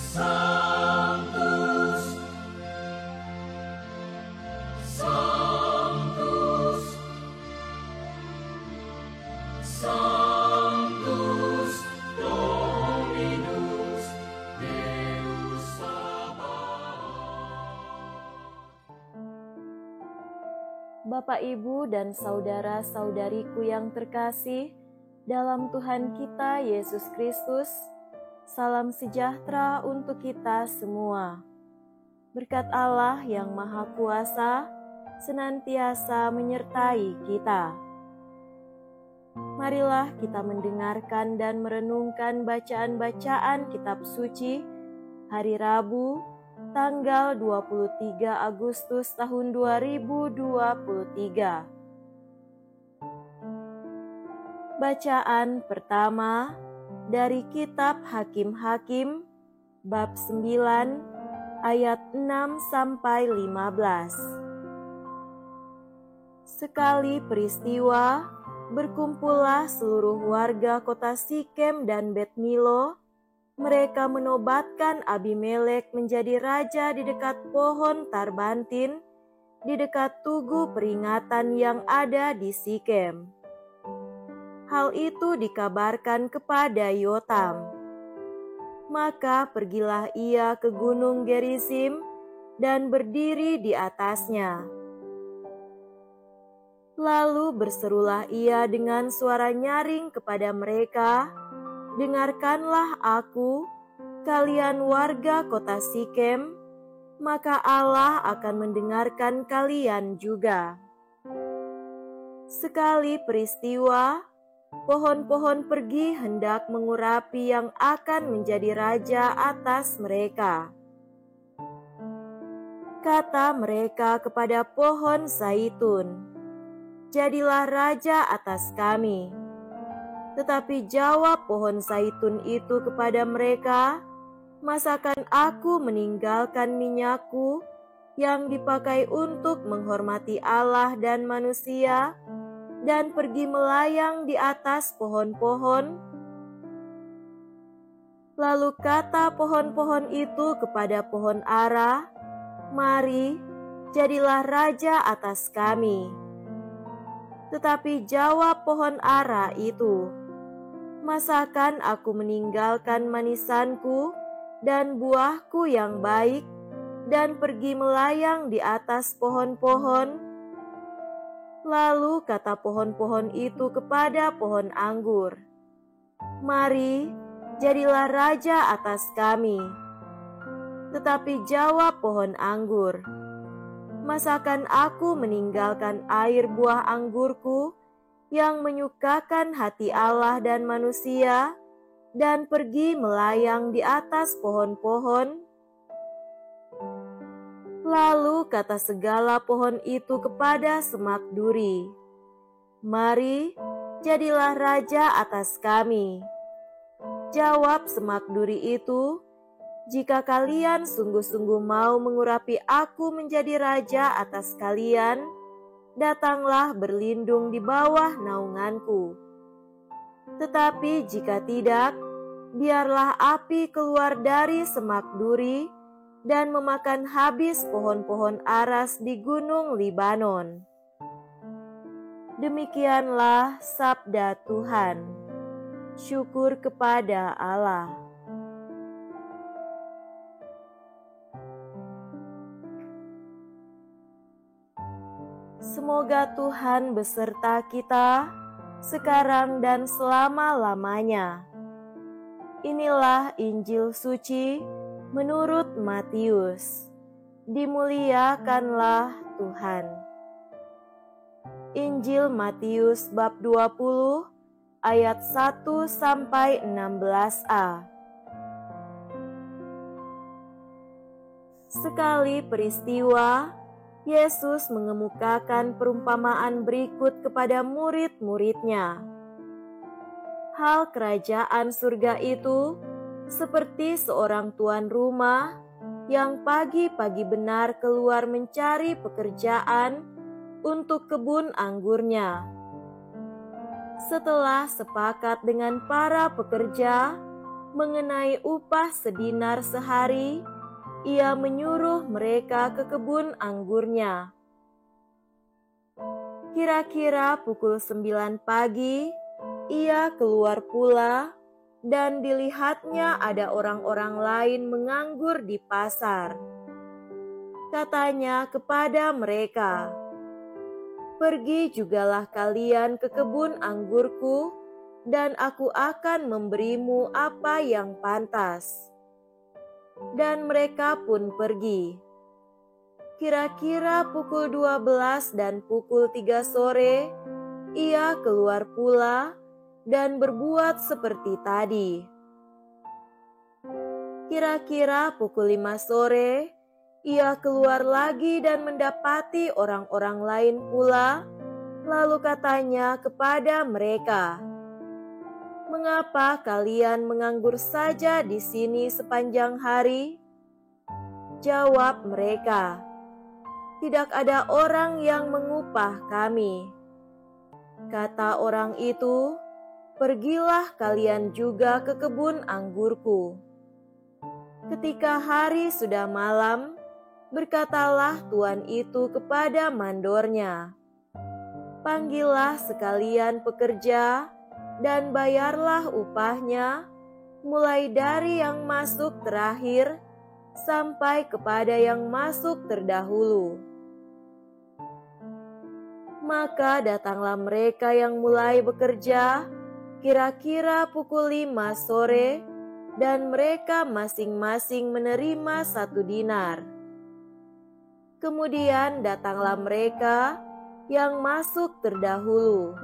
Sanctus, Sanctus, Sanctus Dominus Deus Sabaoth. Bapak, Ibu, dan saudara-saudariku yang terkasih dalam Tuhan kita Yesus Kristus, salam sejahtera untuk kita semua. Berkat Allah yang Maha Kuasa senantiasa menyertai kita. Marilah kita mendengarkan dan merenungkan bacaan-bacaan kitab suci hari Rabu, tanggal 23 Agustus tahun 2023. Bacaan pertama dari kitab Hakim-Hakim bab 9 ayat 6 sampai 15. Sekali peristiwa, berkumpullah seluruh warga kota Sikem dan Bet Milo. Mereka menobatkan Abimelek menjadi raja di dekat pohon Tarbantin, di dekat tugu peringatan yang ada di Sikem. Hal itu dikabarkan kepada Yotam. Maka pergilah ia ke gunung Gerizim dan berdiri di atasnya. Lalu berserulah ia dengan suara nyaring kepada mereka, "Dengarkanlah aku, kalian warga kota Sikem, maka Allah akan mendengarkan kalian juga." Sekali peristiwa, pohon-pohon pergi hendak mengurapi yang akan menjadi raja atas mereka. Kata mereka kepada pohon zaitun, "Jadilah raja atas kami." Tetapi jawab pohon zaitun itu kepada mereka, "Masakan aku meninggalkan minyakku yang dipakai untuk menghormati Allah dan manusia, dan pergi melayang di atas pohon-pohon?" Lalu kata pohon-pohon itu kepada pohon ara, "Mari, jadilah raja atas kami." Tetapi jawab pohon ara itu, "Masakan aku meninggalkan manisanku dan buahku yang baik, dan pergi melayang di atas pohon-pohon?" Lalu kata pohon-pohon itu kepada pohon anggur, "Mari, jadilah raja atas kami." Tetapi jawab pohon anggur, "Masakan aku meninggalkan air buah anggurku yang menyukakan hati Allah dan manusia, dan pergi melayang di atas pohon-pohon?" Lalu kata segala pohon itu kepada semak duri, "Mari, jadilah raja atas kami." Jawab semak duri itu, "Jika kalian sungguh-sungguh mau mengurapi aku menjadi raja atas kalian, datanglah berlindung di bawah naunganku. Tetapi jika tidak, biarlah api keluar dari semak duri dan memakan habis pohon-pohon aras di gunung Libanon." Demikianlah sabda Tuhan. Syukur kepada Allah. Semoga Tuhan beserta kita sekarang dan selama-lamanya. Inilah Injil suci menurut Matius. Dimuliakanlah Tuhan. Injil Matius bab 20 ayat 1 sampai 16a. Sekali peristiwa, Yesus mengemukakan perumpamaan berikut kepada murid-muridnya. Hal kerajaan surga itu seperti seorang tuan rumah yang pagi-pagi benar keluar mencari pekerjaan untuk kebun anggurnya. Setelah sepakat dengan para pekerja, Mengenai upah sedinar sehari, ia menyuruh mereka ke kebun anggurnya. Kira-kira pukul 9 pagi, ia keluar pula dan dilihatnya ada orang-orang lain menganggur di pasar. Katanya kepada mereka, "Pergi jugalah kalian ke kebun anggurku, dan aku akan memberimu apa yang pantas." Dan mereka pun pergi. Kira-kira pukul 12 dan pukul 3 sore, ia keluar pula dan berbuat seperti tadi. Kira-kira pukul 5 sore, ia keluar lagi dan mendapati orang-orang lain pula, lalu katanya kepada mereka, "Mengapa kalian menganggur saja di sini sepanjang hari?" Jawab mereka, "Tidak ada orang yang mengupah kami." Kata orang itu, "Pergilah kalian juga ke kebun anggurku." Ketika hari sudah malam, berkatalah tuan itu kepada mandornya, "Panggillah sekalian pekerja dan bayarlah upahnya, mulai dari yang masuk terakhir sampai kepada yang masuk terdahulu." Maka datanglah mereka yang mulai bekerja kira-kira pukul 5 sore, dan mereka masing-masing menerima 1 dinar. Kemudian datanglah mereka yang masuk terdahulu.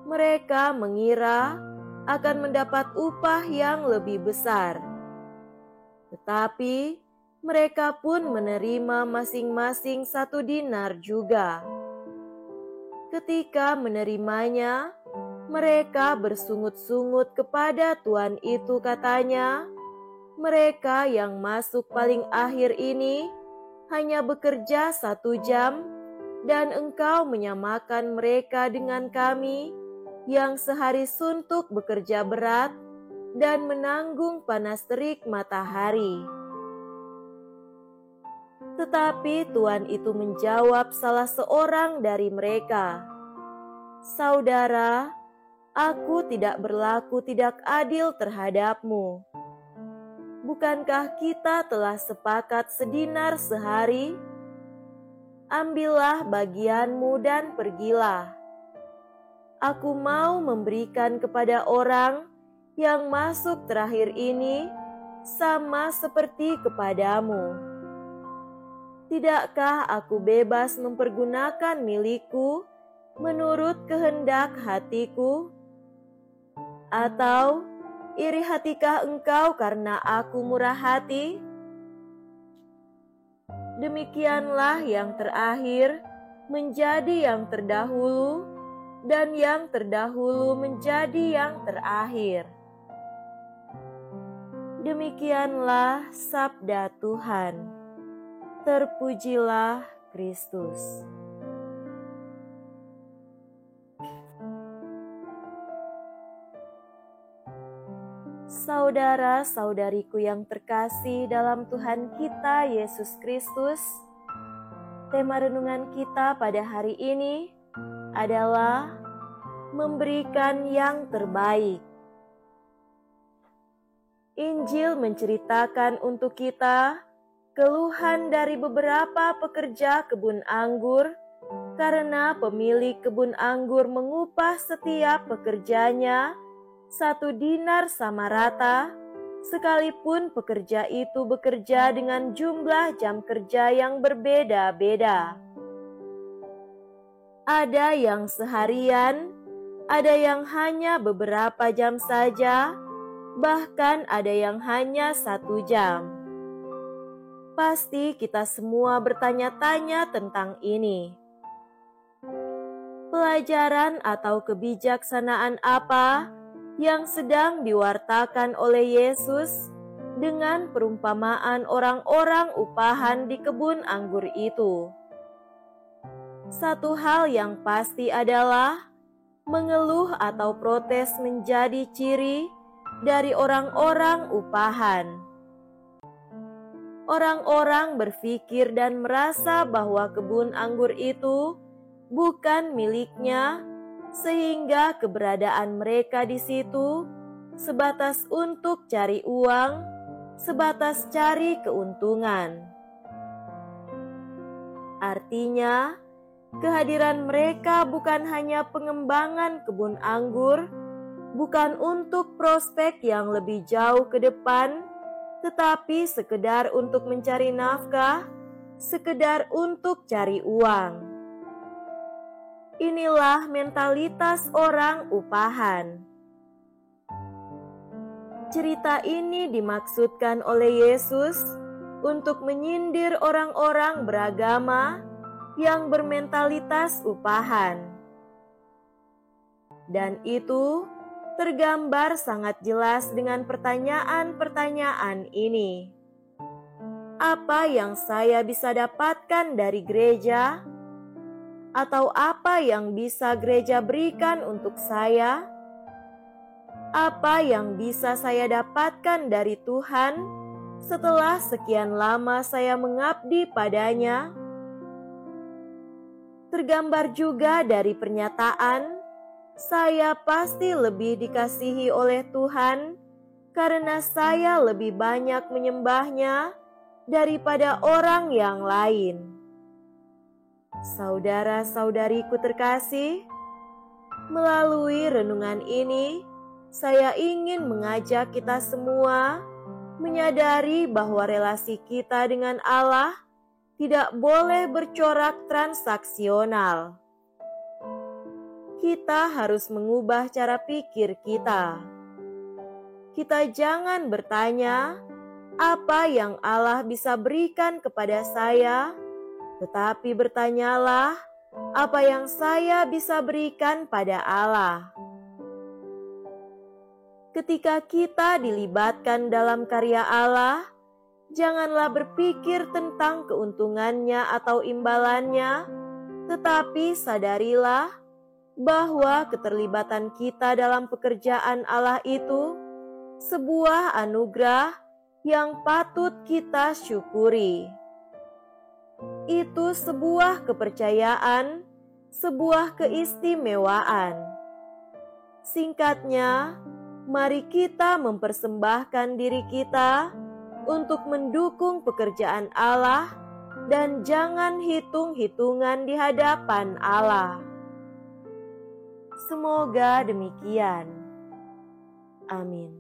Mereka mengira akan mendapat upah yang lebih besar. Tetapi mereka pun menerima masing-masing 1 dinar juga. Ketika menerimanya, mereka bersungut-sungut kepada tuan itu, katanya, "Mereka yang masuk paling akhir ini hanya bekerja 1 jam, dan engkau menyamakan mereka dengan kami yang sehari suntuk bekerja berat dan menanggung panas terik matahari." Tetapi tuan itu menjawab salah seorang dari mereka, "Saudara, aku tidak berlaku tidak adil terhadapmu. Bukankah kita telah sepakat sedinar sehari? Ambillah bagianmu dan pergilah. Aku mau memberikan kepada orang yang masuk terakhir ini sama seperti kepadamu. Tidakkah aku bebas mempergunakan milikku menurut kehendak hatiku? Atau iri hatikah engkau karena aku murah hati?" Demikianlah yang terakhir menjadi yang terdahulu, dan yang terdahulu menjadi yang terakhir. Demikianlah sabda Tuhan. Terpujilah Kristus. Saudara-saudariku yang terkasih dalam Tuhan kita Yesus Kristus, tema renungan kita pada hari ini adalah memberikan yang terbaik. Injil menceritakan untuk kita keluhan dari beberapa pekerja kebun anggur karena pemilik kebun anggur mengupah setiap pekerjanya 1 dinar sama rata, sekalipun pekerja itu bekerja dengan jumlah jam kerja yang berbeda-beda. Ada yang seharian, ada yang hanya beberapa jam saja, bahkan ada yang hanya 1 jam. Pasti kita semua bertanya-tanya tentang ini. Pelajaran atau kebijaksanaan apa yang sedang diwartakan oleh Yesus dengan perumpamaan orang-orang upahan di kebun anggur itu? Satu hal yang pasti adalah mengeluh atau protes menjadi ciri dari orang-orang upahan. Orang-orang berpikir dan merasa bahwa kebun anggur itu bukan miliknya, sehingga keberadaan mereka di situ sebatas untuk cari uang, sebatas cari keuntungan. Artinya, kehadiran mereka bukan hanya pengembangan kebun anggur, bukan untuk prospek yang lebih jauh ke depan, tetapi sekedar untuk mencari nafkah, sekedar untuk cari uang. Inilah mentalitas orang upahan. Cerita ini dimaksudkan oleh Yesus untuk menyindir orang-orang beragama yang bermentalitas upahan. Dan itu tergambar sangat jelas dengan pertanyaan-pertanyaan ini. Apa yang saya bisa dapatkan dari gereja? Atau apa yang bisa gereja berikan untuk saya? Apa yang bisa saya dapatkan dari Tuhan setelah sekian lama saya mengabdi padanya? Tergambar juga dari pernyataan, saya pasti lebih dikasihi oleh Tuhan karena saya lebih banyak menyembahnya daripada orang yang lain. Saudara-saudariku terkasih, melalui renungan ini, saya ingin mengajak kita semua menyadari bahwa relasi kita dengan Allah tidak boleh bercorak transaksional. Kita harus mengubah cara pikir kita. Kita jangan bertanya, apa yang Allah bisa berikan kepada saya, tetapi bertanyalah, apa yang saya bisa berikan pada Allah. Ketika kita dilibatkan dalam karya Allah, janganlah berpikir tentang keuntungannya atau imbalannya, tetapi sadarilah bahwa keterlibatan kita dalam pekerjaan Allah itu sebuah anugerah yang patut kita syukuri. Itu sebuah kepercayaan, sebuah keistimewaan. Singkatnya, mari kita mempersembahkan diri kita untuk mendukung pekerjaan Allah dan jangan hitung-hitungan di hadapan Allah. Semoga demikian. Amin.